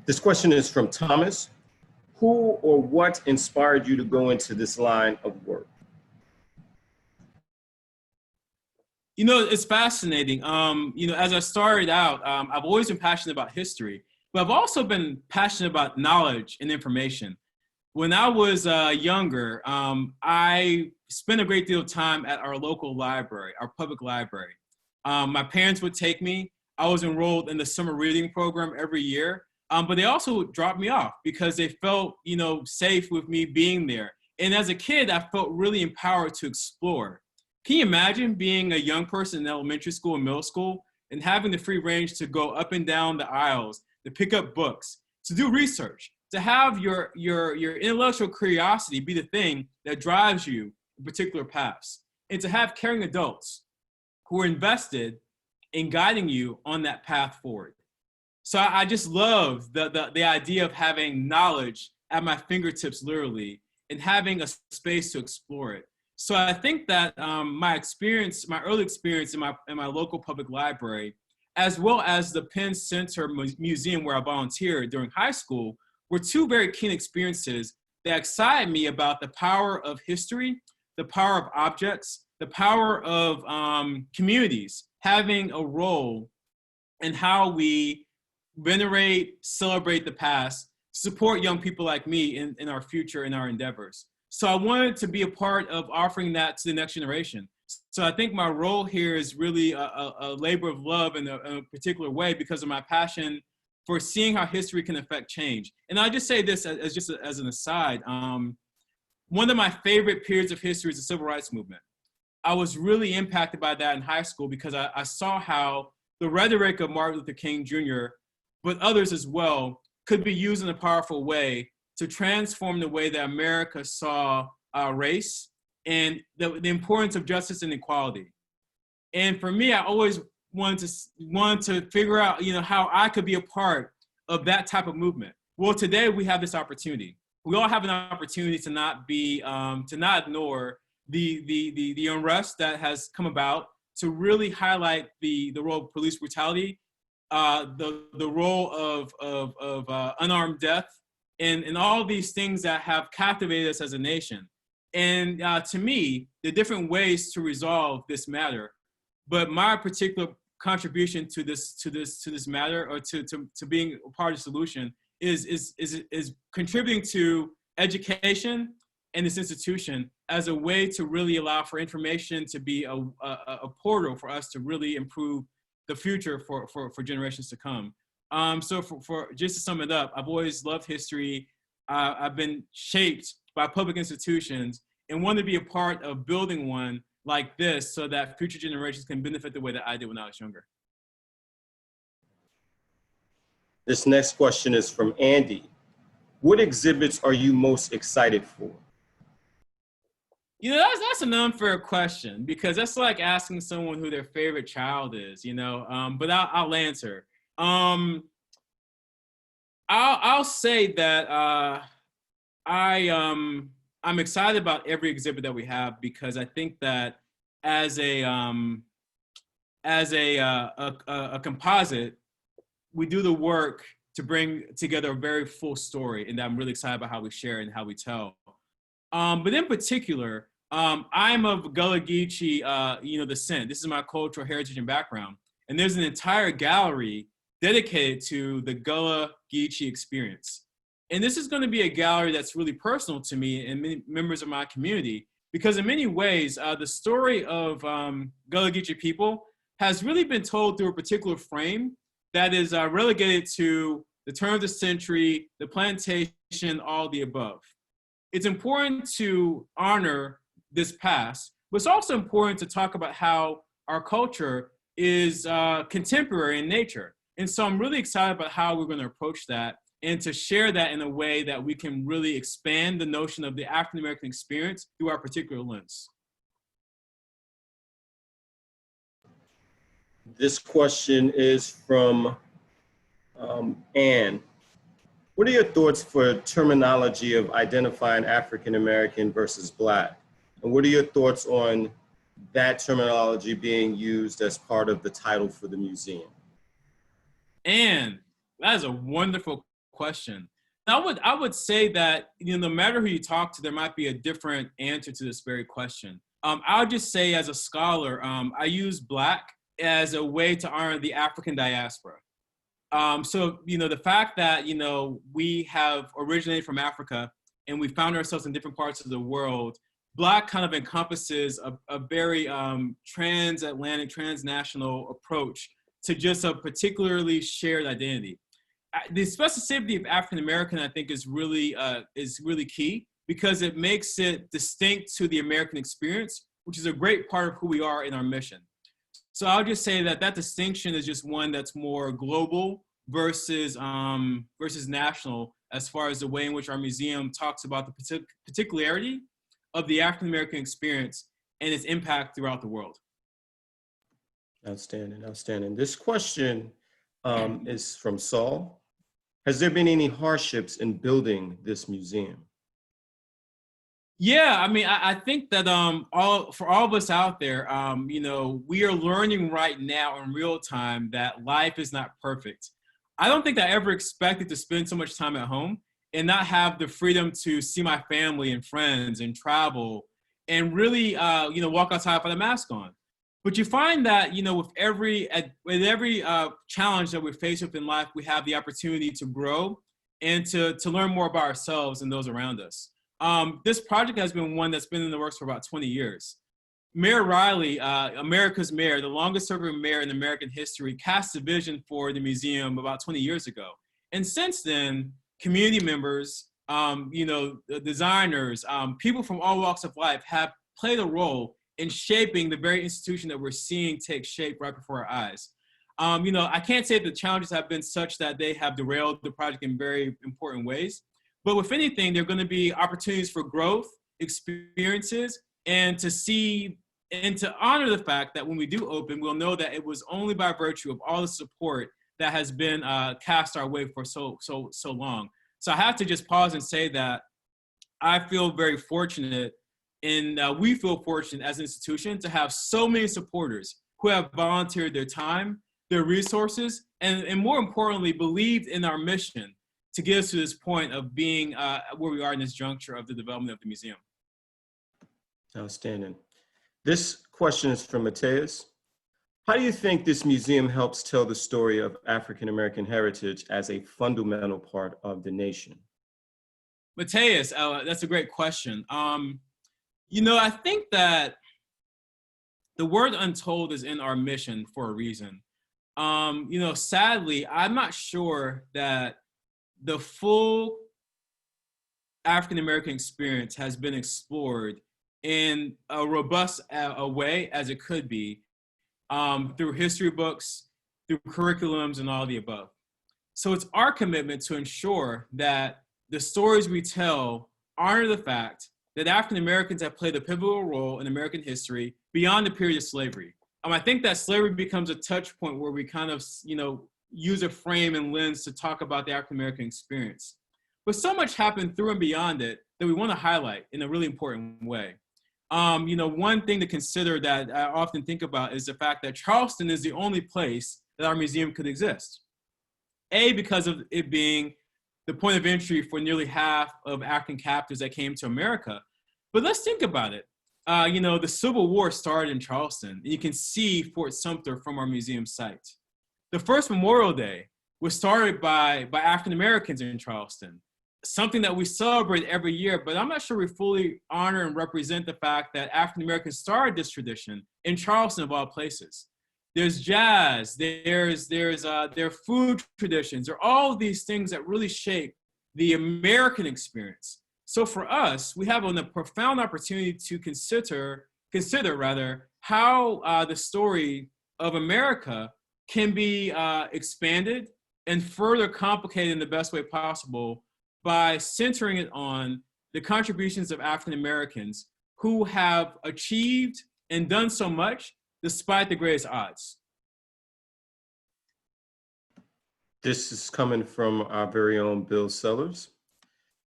This question is from Thomas. Who or what inspired you to go into this line of work? It's fascinating. As I started out, I've always been passionate about history, but I've also been passionate about knowledge and information. When I was younger, I spent a great deal of time at our local library, our public library. My parents would take me. I was enrolled in the summer reading program every year, but they also dropped me off because they felt, safe with me being there. And as a kid, I felt really empowered to explore. Can you imagine being a young person in elementary school and middle school and having the free range to go up and down the aisles, to pick up books, to do research, to have your intellectual curiosity be the thing that drives you in particular paths, and to have caring adults who are invested in guiding you on that path forward. So I just love the idea of having knowledge at my fingertips, literally, and having a space to explore it. So I think that my early experience in my local public library, as well as the Penn Center Museum where I volunteered during high school, were two very keen experiences that excited me about the power of history, the power of objects, the power of communities having a role in how we venerate, celebrate the past, support young people like me in our future, in our endeavors. So I wanted to be a part of offering that to the next generation. So I think my role here is really a labor of love in a particular way because of my passion for seeing how history can affect change. And I just say this as an aside. One of my favorite periods of history is the Civil Rights Movement. I was really impacted by that in high school because I saw how the rhetoric of Martin Luther King Jr., but others as well, could be used in a powerful way to transform the way that America saw race and the importance of justice and equality. And for me, I always wanted to figure out, how I could be a part of that type of movement. Well, today we have this opportunity. We all have an opportunity to not ignore the unrest that has come about, to really highlight the role of police brutality, the role of unarmed death, and all these things that have captivated us as a nation. And to me, the different ways to resolve this matter, but my particular contribution to this matter, or to being a part of the solution, is contributing to education and this institution as a way to really allow for information to be a portal for us to really improve the future for generations to come. So for just to sum it up, I've always loved history. I've been shaped by public institutions and want to be a part of building one like this so that future generations can benefit the way that I did when I was younger. This next question is from Andy. What exhibits are you most excited for? That's an unfair question because that's like asking someone who their favorite child is, but I'll answer. I'll say that I'm excited about every exhibit that we have because I think that as a composite, we do the work to bring together a very full story, and I'm really excited about how we share and how we tell. But in particular, I'm of Gullah Geechee, descent. This is my cultural heritage and background. And there's an entire gallery dedicated to the Gullah Geechee experience. And this is going to be a gallery that's really personal to me and many members of my community, because in many ways, the story of Gullah Geechee people has really been told through a particular frame that is relegated to the turn of the century, the plantation, all the above. It's important to honor this past, but it's also important to talk about how our culture is contemporary in nature. And so I'm really excited about how we're going to approach that and to share that in a way that we can really expand the notion of the African-American experience through our particular lens. This question is from Anne. What are your thoughts for terminology of identifying African American versus Black? And what are your thoughts on that terminology being used as part of the title for the museum? And that is a wonderful question. I would say that, you know, no matter who you talk to, there might be a different answer to this very question. I'll just say, as a scholar, I use Black as a way to honor the African diaspora. So, you know, the fact that, you know, we have originated from Africa and we found ourselves in different parts of the world, Black kind of encompasses a very transatlantic, transnational approach to just a particularly shared identity. The specificity of African American, I think, is really key, because it makes it distinct to the American experience, which is a great part of who we are in our mission. So I'll just say that that distinction is just one that's more global versus national, as far as the way in which our museum talks about the particularity of the African American experience and its impact throughout the world. Outstanding, outstanding. This question is from Saul. Has there been any hardships in building this museum? Yeah, I mean, I think that for all of us out there, you know, we are learning right now in real time that life is not perfect. I don't think I ever expected to spend so much time at home and not have the freedom to see my family and friends and travel and really, you know, walk outside with a mask on. But you find that, you know, with every challenge that we're faced with in life, we have the opportunity to grow and to learn more about ourselves and those around us. This project has been one that's been in the works for about 20 years. Mayor Riley, America's mayor, the longest serving mayor in American history, cast a vision for the museum about 20 years ago. And since then, community members, you know, the designers, people from all walks of life have played a role in shaping the very institution that we're seeing take shape right before our eyes. You know, I can't say the challenges have been such that they have derailed the project in very important ways, but with anything, there are going to be opportunities for growth, experiences, and to see and to honor the fact that when we do open, we'll know that it was only by virtue of all the support that has been cast our way for so long. So I have to just pause and say that I feel very fortunate, and we feel fortunate as an institution to have so many supporters who have volunteered their time, their resources, and more importantly, believed in our mission to get us to this point of being where we are in this juncture of the development of the museum. Outstanding. This question is from Mateus. How do you think this museum helps tell the story of African American heritage as a fundamental part of the nation? Mateus, that's a great question. You know, I think that the word untold is in our mission for a reason. You know, sadly, I'm not sure that the full African American experience has been explored in a robust a way as it could be, through history books, through curriculums, and all the above. So it's our commitment to ensure that the stories we tell honor the fact that African Americans have played a pivotal role in American history beyond the period of slavery. I think that slavery becomes a touch point where we kind of, you know, use a frame and lens to talk about the African American experience. But so much happened through and beyond it that we want to highlight in a really important way. You know, one thing to consider that I often think about is the fact that Charleston is the only place that our museum could exist. A, because of it being the point of entry for nearly half of African captives that came to America. But let's think about it. You know, the Civil War started in Charleston, and you can see Fort Sumter from our museum site. The first Memorial Day was started by African Americans in Charleston, something that we celebrate every year, but I'm not sure we fully honor and represent the fact that African Americans started this tradition in Charleston, of all places. There's jazz, there's their food traditions, there are all of these things that really shape the American experience. So for us, we have a profound opportunity to consider how the story of America can be expanded and further complicated in the best way possible by centering it on the contributions of African Americans who have achieved and done so much despite the greatest odds. This is coming from our very own Bill Sellers.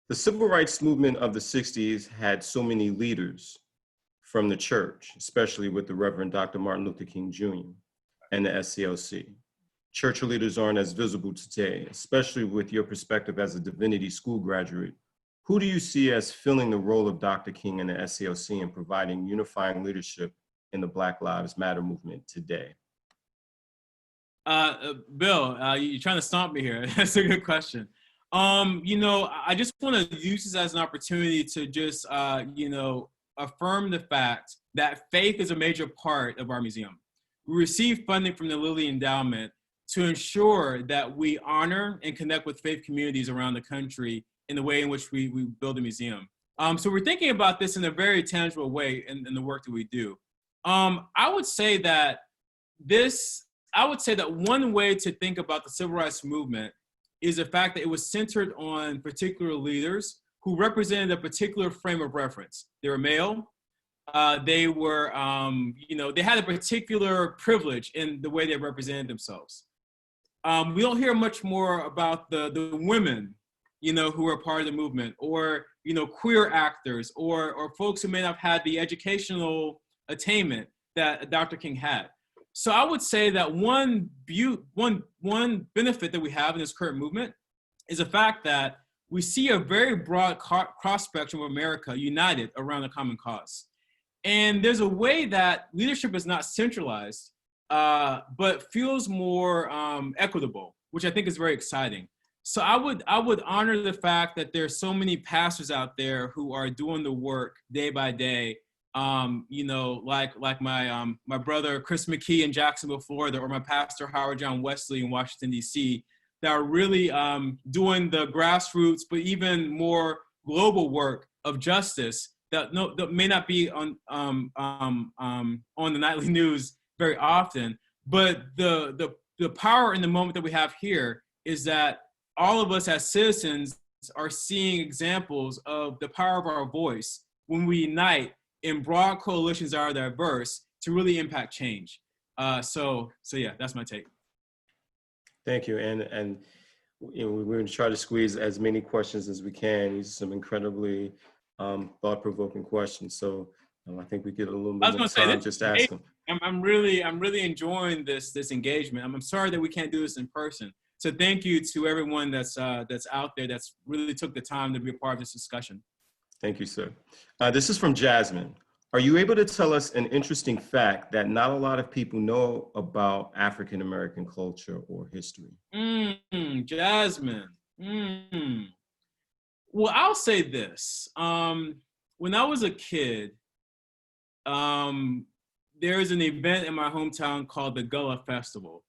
The civil rights movement of the 60s had so many leaders from the church, especially with the Reverend Dr. Martin Luther King Jr. and the SCLC. Church leaders aren't as visible today, especially with your perspective as a Divinity School graduate. Who do you see as filling the role of Dr. King and the SCLC in providing unifying leadership in the Black Lives Matter movement today? Bill, you're trying to stomp me here. That's a good question. I just want to use this as an opportunity to just, affirm the fact that faith is a major part of our museum. We receive funding from the Lilly Endowment to ensure that we honor and connect with faith communities around the country in the way in which we build a museum. So we're thinking about this in a very tangible way in the work that we do. I would say that one way to think about the civil rights movement is the fact that it was centered on particular leaders who represented a particular frame of reference. They were male. They were, they had a particular privilege in the way they represented themselves. We don't hear much more about the women, who are part of the movement, or, queer actors, or folks who may not have had the educational attainment that Dr. King had. So I would say that one benefit that we have in this current movement is the fact that we see a very broad cross-spectrum of America united around a common cause. And there's a way that leadership is not centralized, but feels more equitable, which I think is very exciting. So I would honor the fact that there's so many pastors out there who are doing the work day by day, like my brother Chris McKee in Jacksonville, Florida, or my pastor Howard John Wesley in Washington, D.C., that are really doing the grassroots, but even more global work of justice that may not be on the nightly news very often. But the power in the moment that we have here is that all of us as citizens are seeing examples of the power of our voice when we unite in broad coalitions that are diverse to really impact change. So yeah, that's my take. Thank you. And we're going to try to squeeze as many questions as we can. These are some incredibly thought-provoking questions. So I think we get a little bit more time just to ask them. I'm really enjoying this engagement. I'm sorry that we can't do this in person. So thank you to everyone that's out there that's really took the time to be a part of this discussion. Thank you, sir. This is from Jasmine. Are you able to tell us an interesting fact that not a lot of people know about African American culture or history? Jasmine. Well, I'll say this. When I was a kid, there was an event in my hometown called the Gullah Festival.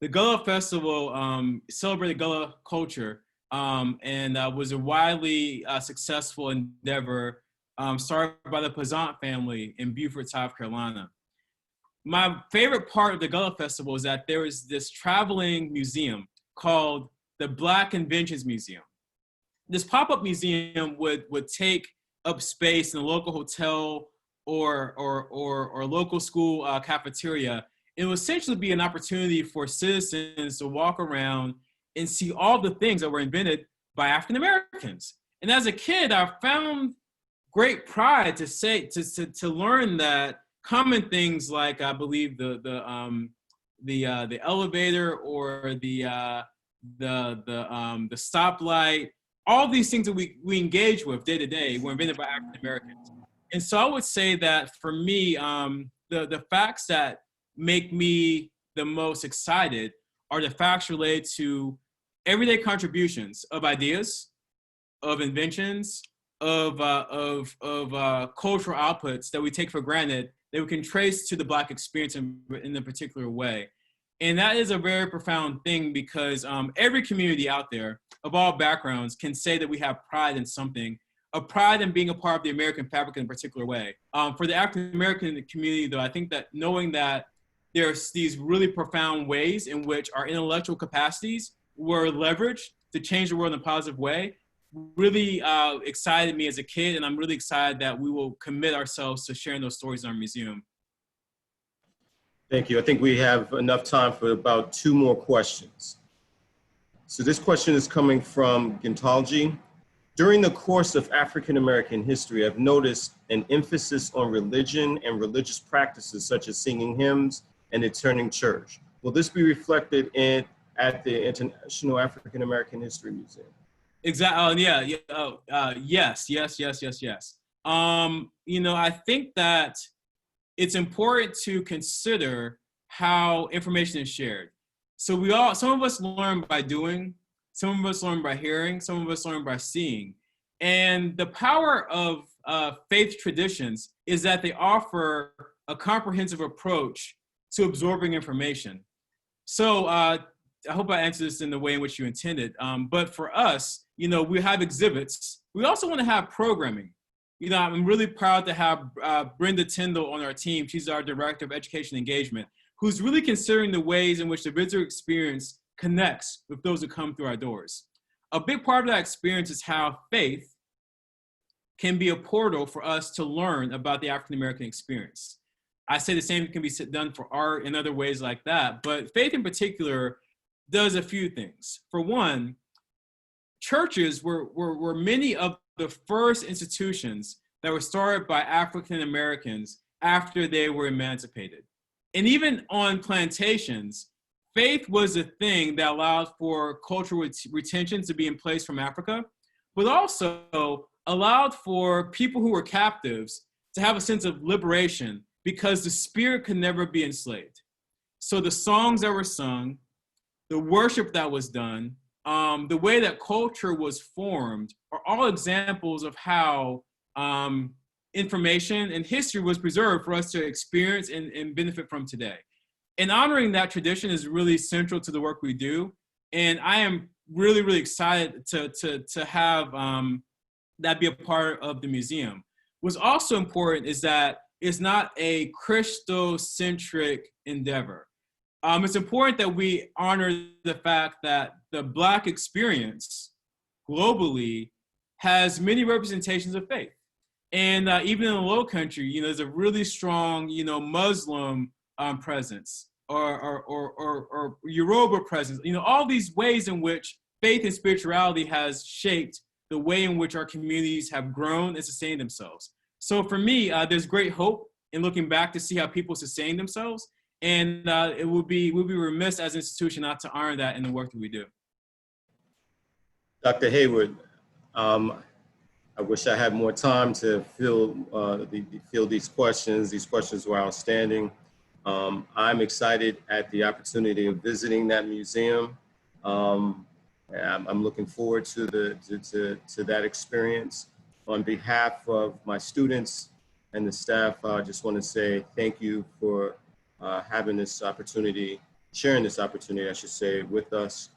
The Gullah Festival celebrated Gullah culture and was a widely successful endeavor started by the Pazant family in Beaufort, South Carolina. My favorite part of the Gullah Festival is that there is this traveling museum called the Black Inventions Museum. This pop-up museum would take up space in a local hotel or local school cafeteria. It would essentially be an opportunity for citizens to walk around and see all the things that were invented by African Americans. And as a kid, I found great pride to learn that common things like, I believe, the elevator or the stoplight, all these things that we engage with day to day were invented by African Americans. And so I would say that for me, the facts that make me the most excited artifacts related to everyday contributions of ideas, of inventions, of cultural outputs that we take for granted that we can trace to the Black experience in a particular way. And that is a very profound thing because every community out there of all backgrounds can say that we have pride in something, a pride in being a part of the American fabric in a particular way. For the African American community, though, I think that knowing that there's these really profound ways in which our intellectual capacities were leveraged to change the world in a positive way really excited me as a kid, and I'm really excited that we will commit ourselves to sharing those stories in our museum. Thank you. I think we have enough time for about 2 more questions. So this question is coming from Gintalji. During the course of African American history, I've noticed an emphasis on religion and religious practices such as singing hymns and attending church. Will this be reflected at the International African American History Museum? Exactly. Yes. You know, I think that it's important to consider how information is shared. So some of us learn by doing, some of us learn by hearing, some of us learn by seeing. And the power of faith traditions is that they offer a comprehensive approach to absorbing information. So I hope I answered this in the way in which you intended. But for us, you know, we have exhibits. We also want to have programming. You know, I'm really proud to have Brenda Tyndall on our team. She's our Director of Education Engagement, who's really considering the ways in which the visitor experience connects with those who come through our doors. A big part of that experience is how faith can be a portal for us to learn about the African American experience. I say the same can be done for art and other ways like that, but faith in particular does a few things. For one, churches were many of the first institutions that were started by African Americans after they were emancipated. And even on plantations, faith was a thing that allowed for cultural retention to be in place from Africa, but also allowed for people who were captives to have a sense of liberation because the spirit could never be enslaved. So the songs that were sung, the worship that was done, the way that culture was formed are all examples of how information and history was preserved for us to experience and benefit from today. And honoring that tradition is really central to the work we do. And I am really, really excited to have that be a part of the museum. What's also important is that it's not a Christocentric endeavor. It's important that we honor the fact that the Black experience globally has many representations of faith. And even in the Low Country, you know, there's a really strong, you know, Muslim presence or Yoruba presence, you know, all these ways in which faith and spirituality has shaped the way in which our communities have grown and sustained themselves. So for me, there's great hope in looking back to see how people sustain themselves. And we'd be remiss as an institution not to honor that in the work that we do. Dr. Heyward, I wish I had more time to fill these questions. These questions were outstanding. I'm excited at the opportunity of visiting that museum. I'm looking forward to that experience. On behalf of my students and the staff, I just want to say thank you for having this opportunity, sharing this opportunity, I should say, with us.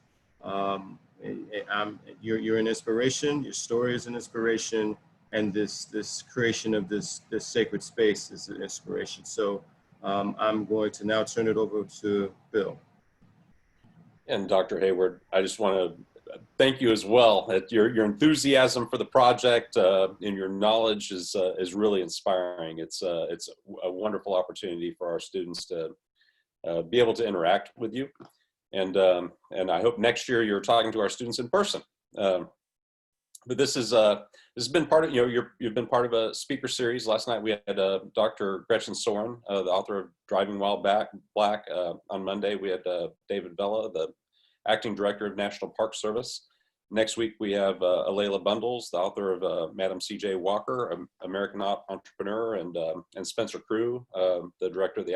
You're an inspiration. Your story is an inspiration, and this creation of this sacred space is an inspiration. So I'm going to now turn it over to Bill. And Dr. Heyward, I just want to thank you as well. Your enthusiasm for the project and your knowledge is really inspiring. It's a wonderful opportunity for our students to be able to interact with you. And I hope next year you're talking to our students in person. But this has been part of, you know, you've been part of a speaker series. Last night we had Dr. Gretchen Soren, the author of Driving While Black. On Monday we had David Vella, the acting director of National Park Service. Next week we have Alayla Bundles, the author of Madam C.J. Walker, American entrepreneur, and Spencer Crew, the director of the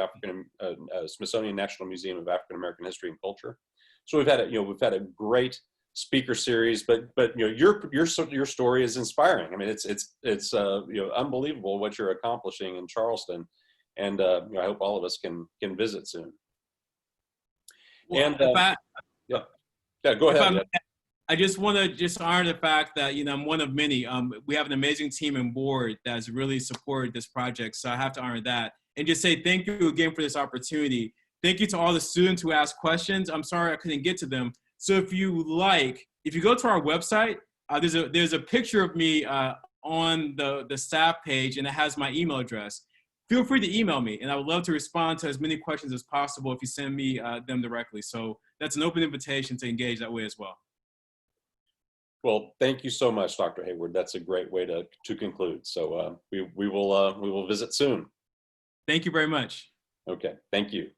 Smithsonian National Museum of African American History and Culture. So we've had a great speaker series, but your story is inspiring. I mean, it's unbelievable what you're accomplishing in Charleston, and I hope all of us can visit soon. Well, And go ahead. I just want to honor the fact that I'm one of many. We have an amazing team and board that's really supported this project, so I have to honor that and just say thank you again for this opportunity. Thank you to all the students who asked questions. I'm sorry I couldn't get to them. So if you go to our website, there's a picture of me on the staff page, and it has my email address. Feel free to email me, and I would love to respond to as many questions as possible if you send me them directly. So that's an open invitation to engage that way as well. Well, thank you so much, Dr. Heyward. That's a great way to conclude. So we will visit soon. Thank you very much. Okay, thank you.